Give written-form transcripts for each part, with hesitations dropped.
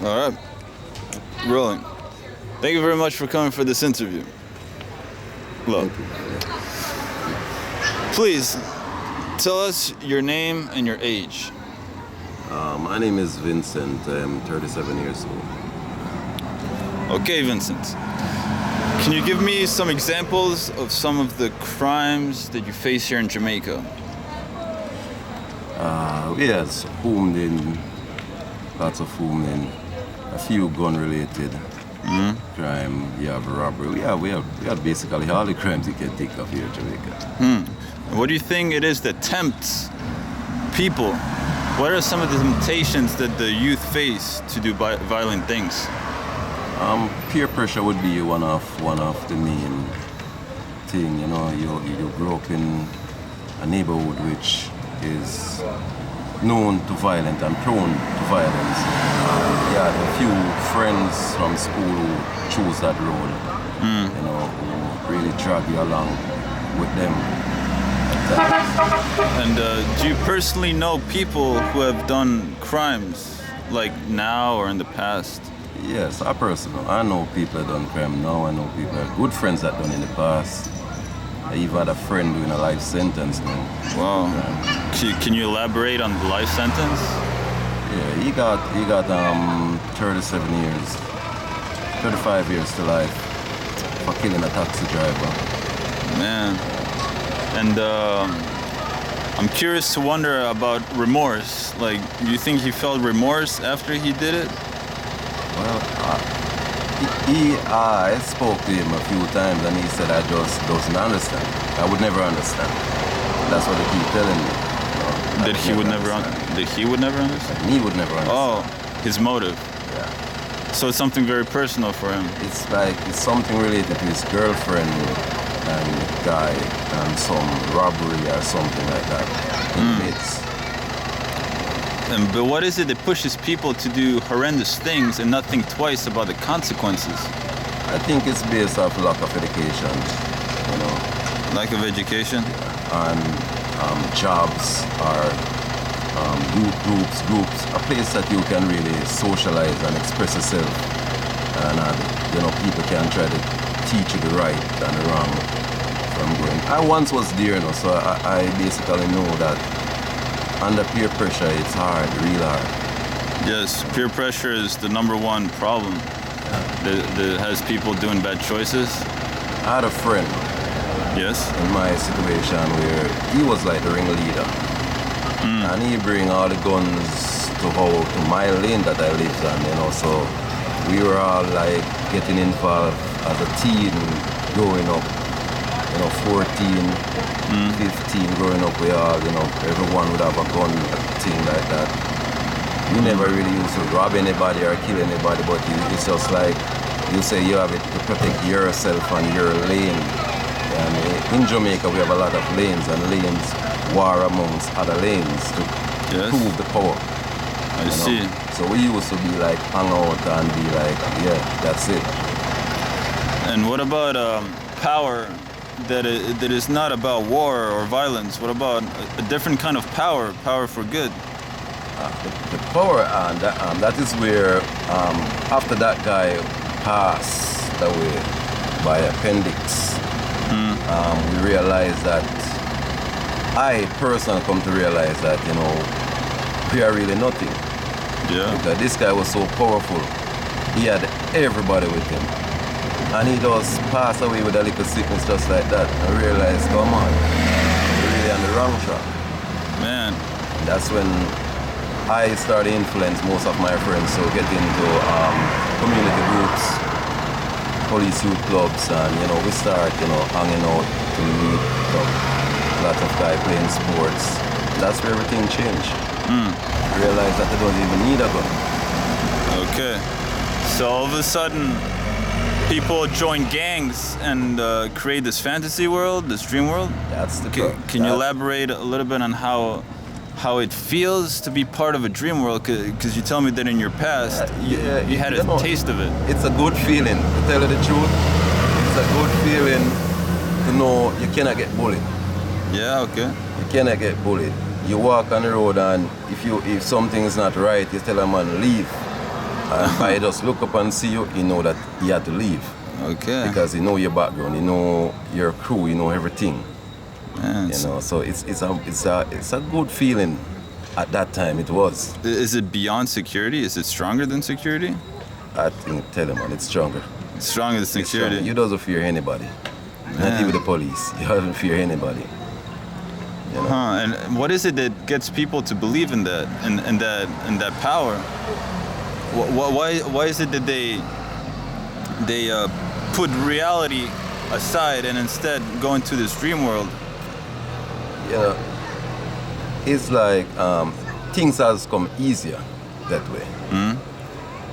All right. Rolling. Thank you very much for coming for this interview. Look. Please, tell us your name and your age. My name is Vincent. I'm 37 years old. Okay, Vincent. Can you give me some examples of some of the crimes that you face here in Jamaica? Yes, hooming, lots of hooming, a few gun-related crime. You have robbery. We have basically all the crimes you can think of here in Jamaica. What do you think it is that tempts people? What are some of the temptations that the youth face to do violent things? Peer pressure would be one of the main thing. You know, you grow up in a neighborhood which is known to violence and prone to violence. You had a few friends from school who chose that road. You know, who really drag you along with them. And do you personally know people who have done crimes, like now or in the past? Yes, I know people that done crime now. I know people, good friends that done in the past. I even had a friend doing a life sentence now. Wow. Can you elaborate on the life sentence? Yeah, he got 37 years, 35 years to life for killing a taxi driver. Man. And I'm curious to wonder about remorse. Like, do you think he felt remorse after he did it? Well, I spoke to him a few times and he said I just doesn't understand. I would never understand. That's what they keep telling me. You know, That he would never understand? He would never understand. Oh, his motive. Yeah. So it's something very personal for him. It's something related to his girlfriend and the guy and some robbery or something like that. But what is it that pushes people to do horrendous things and not think twice about the consequences? I think it's based off lack of education, you know. Lack of education? And jobs or youth groups, a place that you can really socialize and express yourself. And, you know, people can try to teach you the right and the wrong from going. I once was there, you know, so I basically know that under peer pressure, it's hard, real hard. Yes, peer pressure is the number one problem that has people doing bad choices. I had a friend, yes, in my situation where he was like the ringleader. And he bring all the guns to my lane that I lived on, you know, so we were all like getting involved as a teen growing up. You know, 14, 15, growing up, we all, you know, everyone would have a gun, a thing like that. We never really used to rob anybody or kill anybody, but it's just like, you say you have it to protect yourself and your lane. And in Jamaica, we have a lot of lanes, and lanes war amongst other lanes to prove the power. I see. So we used to be like, hang out and be like, yeah, that's it. And what about power? That is not about war or violence. What about a different kind of power for good? The power, that is where after that guy passed away by appendix, we realized that, I personally come to realize that, you know, we are really nothing. Yeah. Because this guy was so powerful. He had everybody with him. And he just passed away with a little sickness just like that. I realized, come on, we're really on the wrong track. Man. And that's when I started to influence most of my friends to get into community groups, police youth clubs, and, you know, we start, you know, hanging out to meet up. Lots of guys playing sports. That's where everything changed. I realized that they don't even need a gun. Okay. So all of a sudden, people join gangs and create this fantasy world, this dream world. That's the Can you elaborate a little bit on how it feels to be part of a dream world? Because you tell me that in your past, you had a taste of it. It's a good feeling, to tell you the truth. It's a good feeling to know you cannot get bullied. Yeah, okay. You cannot get bullied. You walk on the road and if something is not right, you tell a man leave. And I just look up and see you, he know that he had to leave. Okay. Because he know your background, he know your crew, he know everything. Man, You know, so it's a good feeling. At that time, it was. is it beyond security? Is it stronger than security? I think, tell him, man, it's stronger. It's stronger than It's stronger. security. You doesn't fear anybody. Not Man. even the police. You don't fear anybody. You know? Huh? And what is it that gets people to believe in that, in that power? Why is it that they put reality aside and instead go into this dream world? You know, it's like things has come easier that way.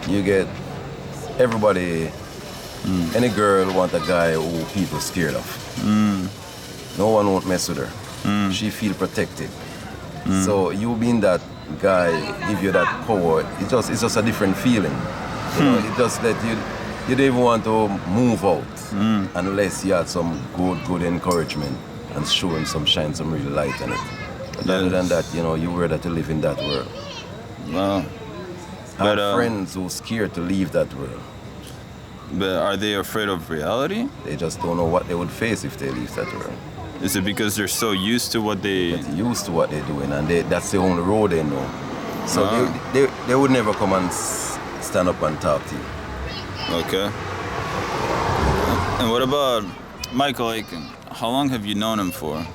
You get everybody, any girl want a guy who people scared of. No one won't mess with her. She feel protected. So you being that guy, give you that power, it's just a different feeling. You know, it just that you don't even want to move out unless you had some good encouragement and showing shine some real light in it. But other than that, you know, you were that to live in that world. Wow. I have friends who scared to leave that world. But are they afraid of reality? They just don't know what they would face if they leave that world. Is it because they're so used to what they? Get used to what they're doing, and that's the only road they know. So Ah. they would never come and stand up and talk to you. Okay. And what about Michael Aiken? How long have you known him for?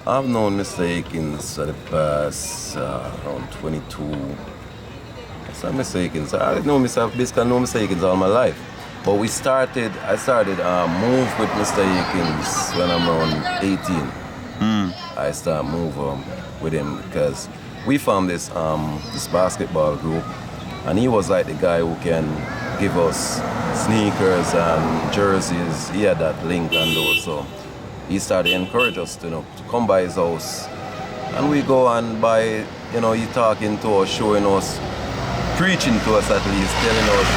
I've known Mr. Akins for the past around 22. So Mr. Akins, I basically know Mr. Akins all my life. But I started move with Mr. Akins when I'm around 18. I started move with him because we formed this basketball group, and he was like the guy who can give us sneakers and jerseys. He had that link and those, so he started to encourage us to come by his house, and we go and buy. He talking to us, showing us, preaching to us at least, telling us,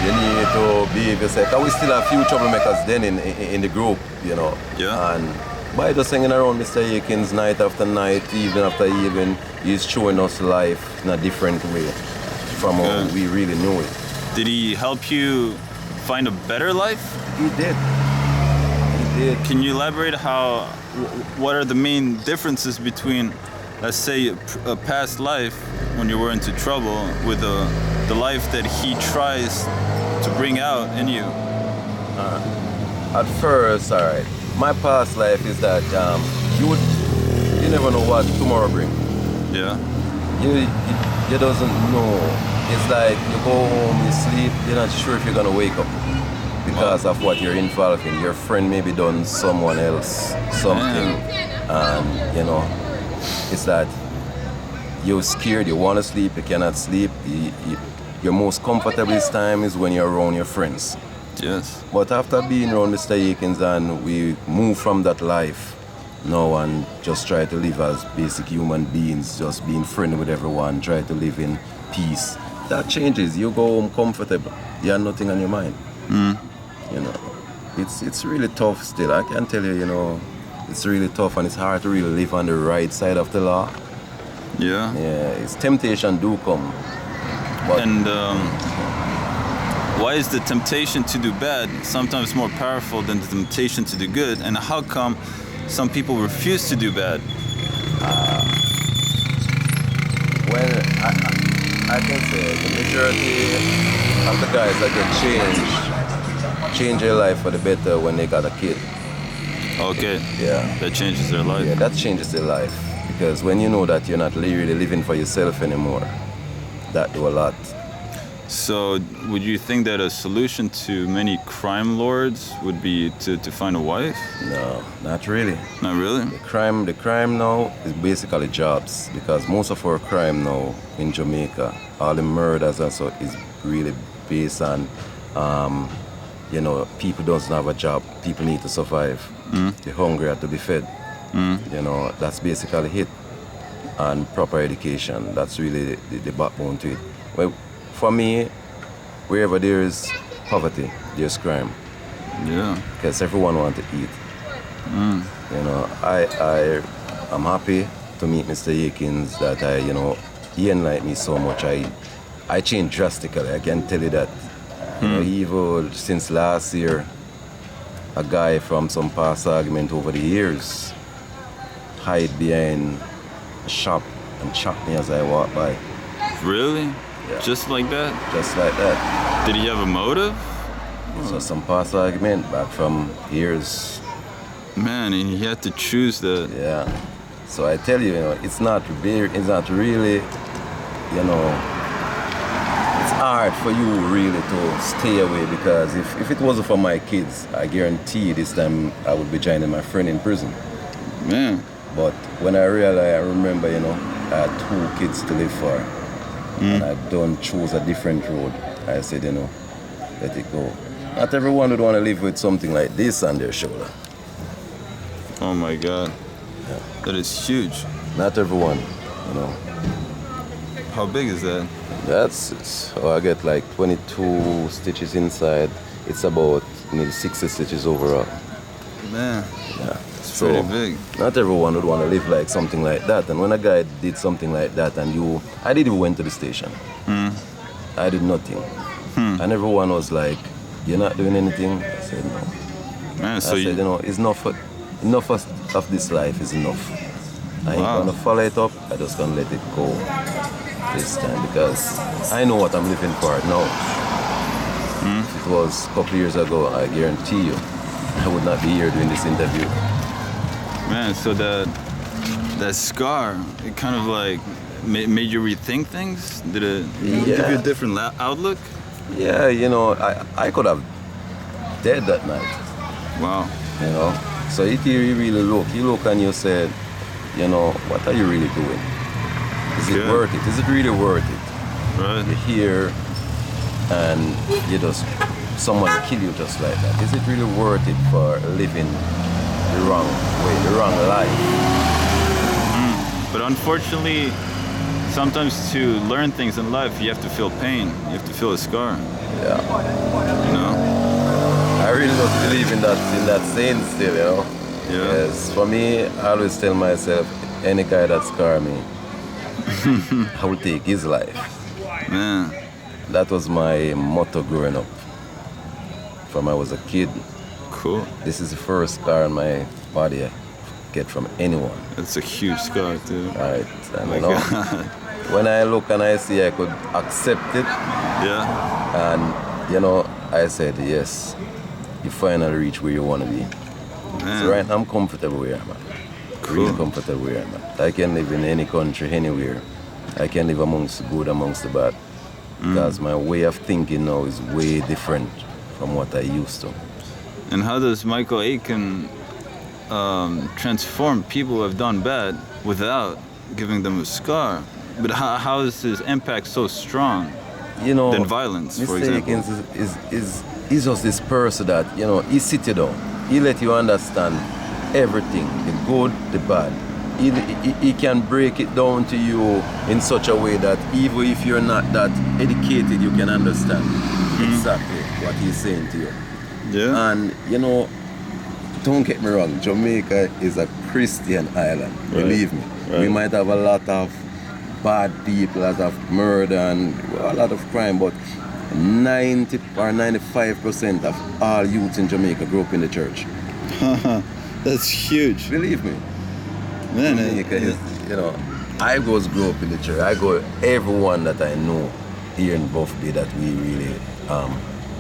you need to behave yourself. 'Cause we still have a few troublemakers then in the group, Yeah. And by just hanging around Mr. Akins night after night, evening after evening, he's showing us life in a different way from how we really knew it. Did he help you find a better life? He did. He did. Can you elaborate what are the main differences between, let's say, a past life when you were into trouble with the life that he tries to bring out in you? At first, all right, my past life is that you never know what tomorrow brings. Yeah. You doesn't know. It's like you go home, you sleep, you're not sure if you're gonna wake up because of what you're involved in. Your friend maybe done someone else something, and it's that you're scared, you want to sleep, you cannot sleep. Your most comfortable time is when you're around your friends. Yes. But after being around Mr. Akins and we move from that life now and just try to live as basic human beings, just being friendly with everyone, try to live in peace. That changes. You go home comfortable. You have nothing on your mind. It's really tough still. I can tell you, it's really tough and it's hard to really live on the right side of the law. Yeah. Yeah, it's temptation do come. But And why is the temptation to do bad sometimes more powerful than the temptation to do good? And how come some people refuse to do bad? when I can say the majority of the guys that get change their life for the better when they got a kid. Okay. Yeah. That changes their life. Yeah, that changes their life. Because when you know that you're not really living for yourself anymore, that do a lot. So would you think that a solution to many crime lords would be to find a wife? No, not really. Not really? The crime now is basically jobs, because most of our crime now in Jamaica, all the murders and so is really based on, people don't have a job, people need to survive. They're hungry, have to be fed. That's basically it. And proper education, that's really the backbone to it. Well, for me, wherever there is poverty, there's crime. Yeah. Because everyone wants to eat. I'm happy to meet Mr. Akins that he enlightened me so much. I changed drastically. I can tell you that. You know, even since last year, a guy from some past argument over the years hide behind a shop and chop me as I walk by. Really? Yeah. Just like that? Just like that. Did he have a motive? So some past argument back from years. Man, and he had to choose that. Yeah. So I tell you, you know, it's not really, you know, it's hard for you really to stay away, because if it wasn't for my kids, I guarantee this time I would be joining my friend in prison. Man. But when I remember, you know, I had 2 kids to live for, and I don't choose a different road. I said, you know, let it go. Not everyone would want to live with something like this on their shoulder. Oh my God. Yeah. That is huge. Not everyone, you know. How big is that? I get like 22 stitches inside. It's about nearly 60 stitches overall. Man, Yeah. it's pretty big. Not everyone would want to live like something like that. And when a guy did something like that, and I didn't even went to the station. I did nothing. And everyone was like, "You're not doing anything?" I said, "No." Man, so I said, you know, it's enough of this life is enough. I ain't gonna follow it up. I just gonna let it go this time, because I know what I'm living for now. If it was a couple years ago, I guarantee you, I would not be here doing this interview. Man, so that scar, it kind of like made you rethink things? Did it give you a different outlook? Yeah, you know, I could have died that night. Wow. You know, so if you really look and you said, you know, what are you really doing? Is it worth it? Is it really worth it? Right. You're here and someone kill you just like that. Is it really worth it for living the wrong way, the wrong life? But unfortunately, sometimes to learn things in life, you have to feel pain. You have to feel a scar. Yeah. You know? I really don't believe in that saying still, you know? Yeah. Yes, for me, I always tell myself, any guy that scar me, I will take his life. Man. That was my motto growing up. From I was a kid. Cool. This is the first scar on my body I get from anyone. That's a huge scar, too. Right. And My you know, God. when I look and I see I could accept it, Yeah. and you know, I said, yes, you finally reach where you want to be. Man. So right now I'm comfortable where I'm at. Cool. Really comfortable where I'm at. I can live in any country, anywhere. I can live amongst the good, amongst the bad. Because my way of thinking now is way different from what I used to. And how does Michael Aiken transform people who have done bad without giving them a scar? But how is his impact so strong You know, than violence, for Mr. example? Akins is just this person that, you know, he sit you down. He let you understand everything, the good, the bad. He can break it down to you in such a way that even if you're not that educated, you can understand exactly what he's saying to you. Yeah. And, you know, don't get me wrong, Jamaica is a Christian island, believe me. We might have a lot of bad people, a lot of murder and a lot of crime, but 90 or 95% of all youths in Jamaica grew up in the church. That's huge. Believe me. Man, Jamaica is, you know, I grew up in the church. Everyone that I know here in Buff Bay that we really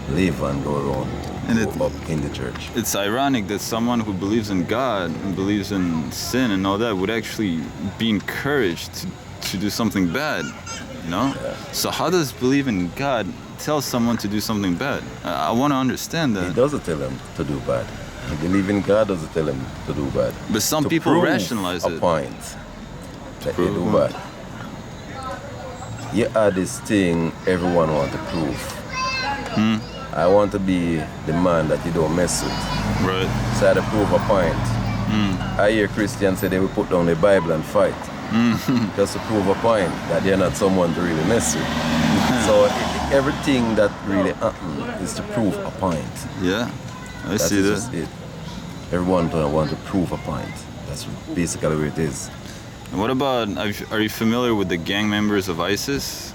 live and go around And grow up in the church. it's ironic that someone who believes in God and believes in sin and all that would actually be encouraged to do something bad, you know? Yeah. So how does believe in God tell someone to do something bad? I want to understand He that. doesn't tell them to do bad. Believe in God doesn't tell them to do bad. But some To people prove rationalize a it. point that they Prove do a bad. You are this thing everyone want to prove. I want to be the man that you don't mess with. Right. So I had to prove a point. I hear Christians say they will put down the Bible and fight. Just to prove a point that they're not someone to really mess with. So everything that really happens is to prove a point. Yeah. I That see is that. just it. Everyone want to prove a point. That's basically what it is. What about, are you familiar with the gang members of ISIS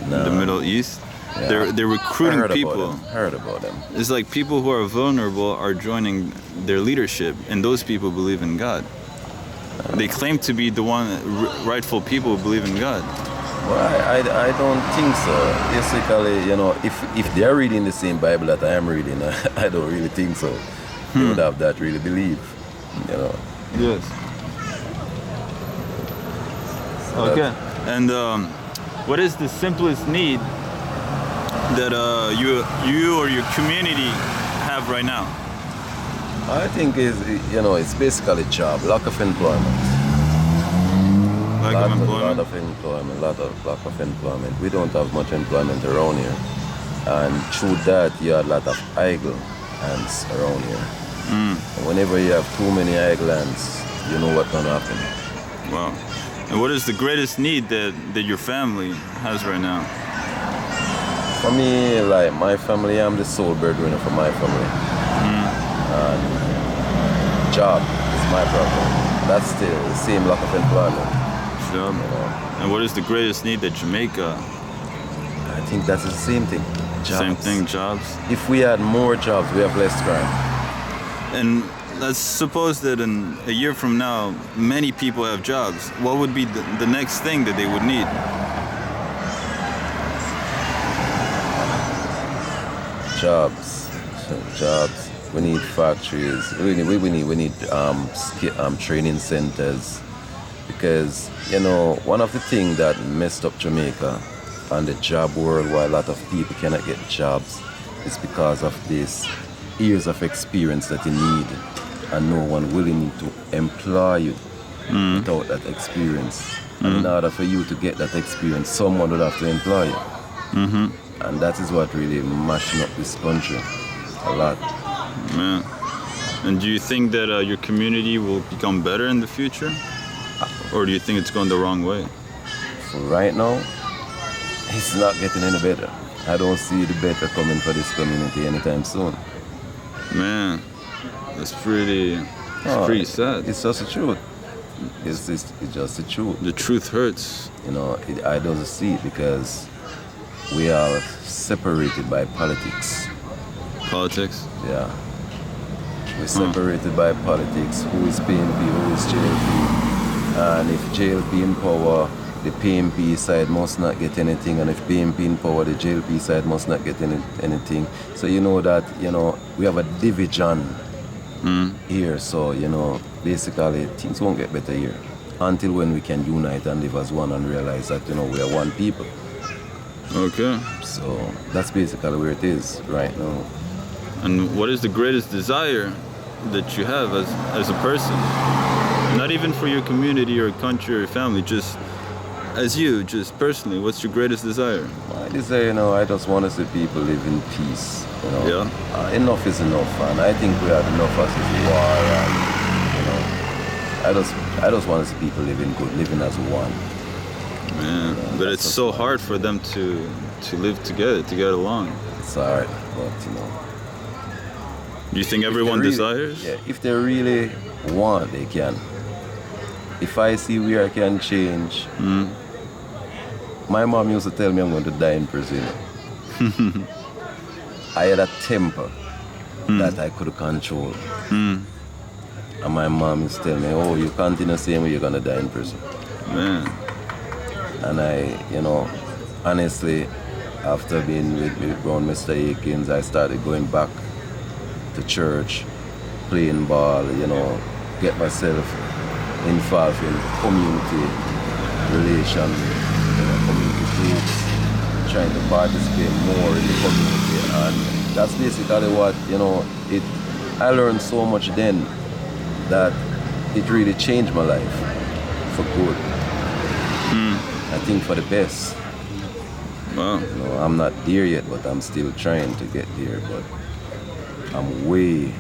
in the Middle East? Yeah. They're recruiting people. Heard about them. It's like people who are vulnerable are joining their leadership, and those people believe in God. They claim to be the rightful people who believe in God. Well, I don't think so. Basically, if they're reading the same Bible that I am reading, I don't really think so. They would have that really belief, Yes. Okay. And what is the simplest need that you or your community have right now? I think it's basically job, lack of employment. Lack of employment? Lack of employment. We don't have much employment around here. And through that, you have a lot of idle hands around here. And whenever you have too many idle hands, you know what's going to happen. Wow. And what is the greatest need that your family has right now? For me, like my family, I'm the sole breadwinner for my family. And job is my problem. That's still the same lack of employment. Job. And what is the greatest need that Jamaica? I think that's the same thing. Jobs. Same thing, jobs. If we had more jobs, we have less crime. And let's suppose that in a year from now, many people have jobs. What would be the next thing that they would need? Jobs. We need factories. We need training centers, because one of the things that messed up Jamaica and the job world, why a lot of people cannot get jobs, is because of this years of experience that you need, and no one willing to employ you without that experience. And in order for you to get that experience, someone would have to employ you. And that is what really mashing up this country a lot. Man. And do you think that your community will become better in the future? Or do you think it's going the wrong way? For right now, it's not getting any better. I don't see the better coming for this community anytime soon. Man, that's pretty sad. It's just the truth. It's just the truth. The truth hurts. I don't see it because we are separated by politics. Politics? Yeah. We're separated by politics. Who is PNP, who is JLP? And if JLP in power, the PNP side must not get anything. And if PNP in power, the JLP side must not get anything. So you know that, we have a division here. So, basically things won't get better here until when we can unite and live as one and realize that, we are one people. Okay. So that's basically where it is right now. And what is the greatest desire that you have as a person? Not even for your community or country or family, just as you, just personally, what's your greatest desire? My desire, I just want to see people live in peace. Yeah. Enough is enough, and I think we have enough as a war. And I just want to see people living as one. Man, but it's so hard for them to live together, to get along. It's hard, but Do you think everyone desires? Yeah, if they really want, they can. If I see where I can change, my mom used to tell me I'm going to die in prison. I had a temper that I could control. And my mom used to tell me, oh, you continue the same way, you're going to die in prison. Man. And I, honestly, after being with around Mr. Akins, I started going back to church, playing ball, get myself involved in community relations, community groups, trying to participate more in the community. And that's basically what, I learned so much then that it really changed my life for good. I think for the best. Wow. I'm not there yet, but I'm still trying to get there. But I'm way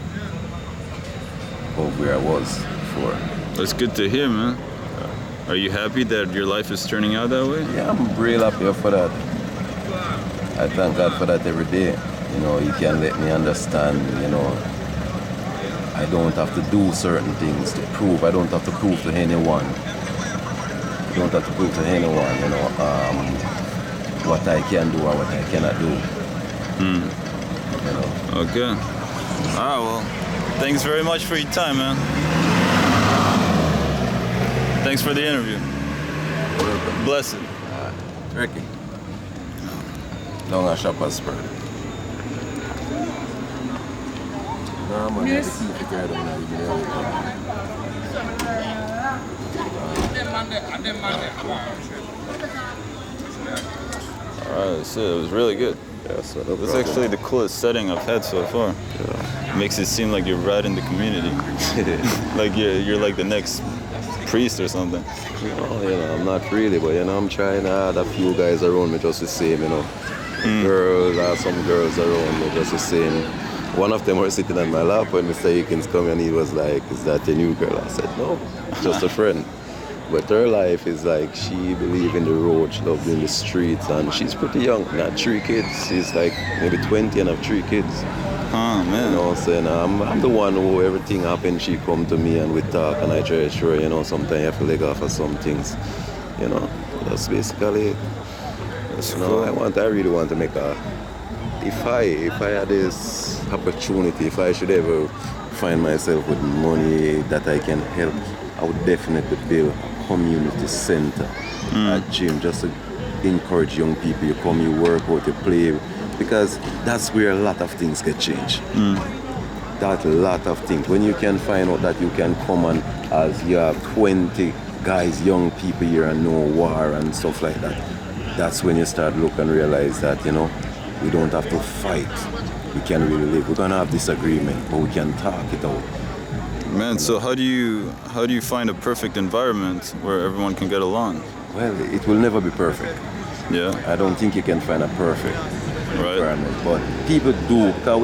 above where I was before. That's good to hear, man. Are you happy that your life is turning out that way? Yeah, I'm real happy for that. I thank God for that every day. He can let me understand, I don't have to do certain things to prove. I don't have to prove to anyone don't have to prove to anyone, you know, what I can do or what I cannot do. You know. Okay. All right, well, thanks very much for your time, man. Thanks for the interview. Blessed. Ricky. Long as Shoppers Spur. No, man, yes. Alright, so it was really good. Yeah, so This is actually the coolest setting I've had so far. Yeah. Makes it seem like you're right in the community. Like you're like the next priest or something. No, you know, I'm not really, but you know, I'm trying to add a few guys around me just the same, you know. Girls, some girls around me just the same. One of them was sitting on my lap when Mr. Akins come and he was like, "Is that a new girl?" I said, "No, just a friend." But her life is like, she believes in the road, she loves in the streets, and she's pretty young, not 3 kids. She's like maybe 20 and have 3 kids. Oh, man. You know what I'm saying? I'm the one who everything happens, she come to me and we talk and I try to show her, you know, sometimes you have to leg off of some things. You know, that's basically it. That's You cool. know, I really want to make a, if I had this opportunity, if I should ever find myself with money that I can help, I would definitely build a community center, a gym, just to encourage young people. You come, you work out, you play, because that's where a lot of things get changed. That lot of things. When you can find out that you can come and as you have 20 guys, young people here and no war and stuff like that, that's when you start look and realize that, you know, we don't have to fight. We can really live. We're gonna have disagreement, but we can talk it out. Man, so how do you find a perfect environment where everyone can get along? Well, it will never be perfect. Yeah, I don't think you can find a perfect right. environment, but people do, because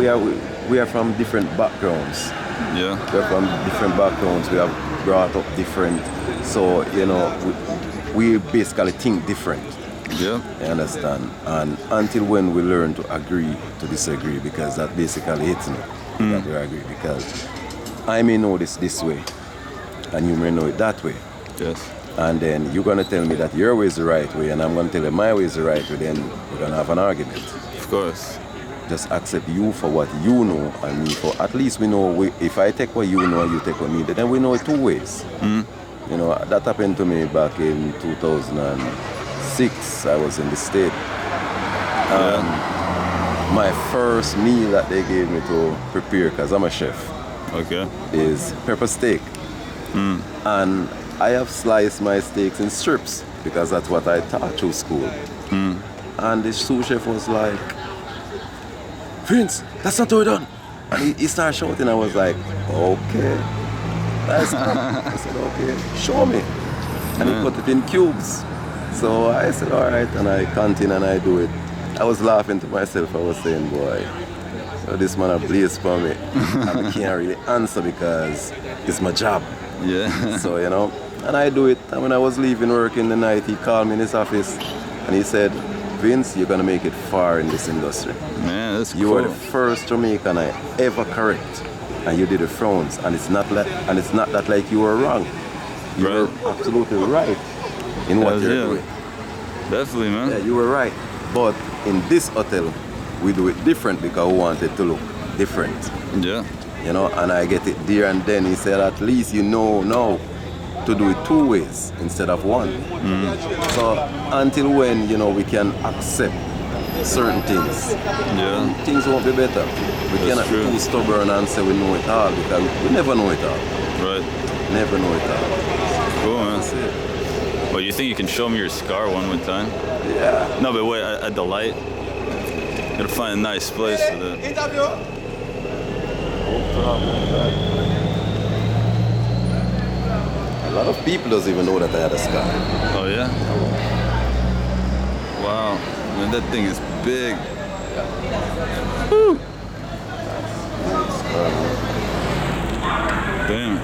we are from different backgrounds. Yeah, We're from different backgrounds. We have brought up different, so you know, we basically think different. yeah, You understand? And until when we learn to agree to disagree, because that basically hits me that we agree. Because I may know this way, and you may know it that way. yes, And then you're gonna tell me that your way is the right way, and I'm gonna tell you my way is the right way. Then we're gonna have an argument. of course. Just accept you for what you know, and me for. At least we know. If I take what you know, and you take what me, then we know it 2 ways. You know, that happened to me back in 2006. I was in the state. My first meal that they gave me to prepare, because I'm a chef, Okay. is pepper steak. And I have sliced my steaks in strips because that's what I taught through school. And the sous chef was like, "Vince, that's not how it's done." And he started shouting. I was like, "Okay, that's good." I said, "Okay, show me." And he put it in cubes. So I said, "All right," and I continue and I do it. I was laughing to myself. I was saying, "Boy, so this man a blaze for me." And I can't really answer because it's my job. Yeah. So, you know, and I do it. And when I was leaving work in the night, he called me in his office and he said, "Vince, you're gonna make it far in this industry. Man, that's You cool. are the first Jamaican I ever correct, and you did the frowns. And it's not that like you were wrong. You Right. were absolutely right in what Hells you're yeah. doing. Definitely, man. Yeah, you were right. But in this hotel, we do it different because we want it to look different. Yeah. You know, and I get it there and then. He said, "At least you know now to do it 2 ways instead of 1. So until when, you know, we can accept certain things, Yeah. things won't be better. We That's cannot true. be too stubborn and say we know it all, because we never know it all. Right. Never know it all. Cool, man. That's it. Well, you think you can show me your scar one more time? Yeah. No, but wait, at the light. Gotta find a nice place for that. A lot of people doesn't even know that I had a scar. Oh, yeah? Wow. Man, that thing is big. Woo. Damn.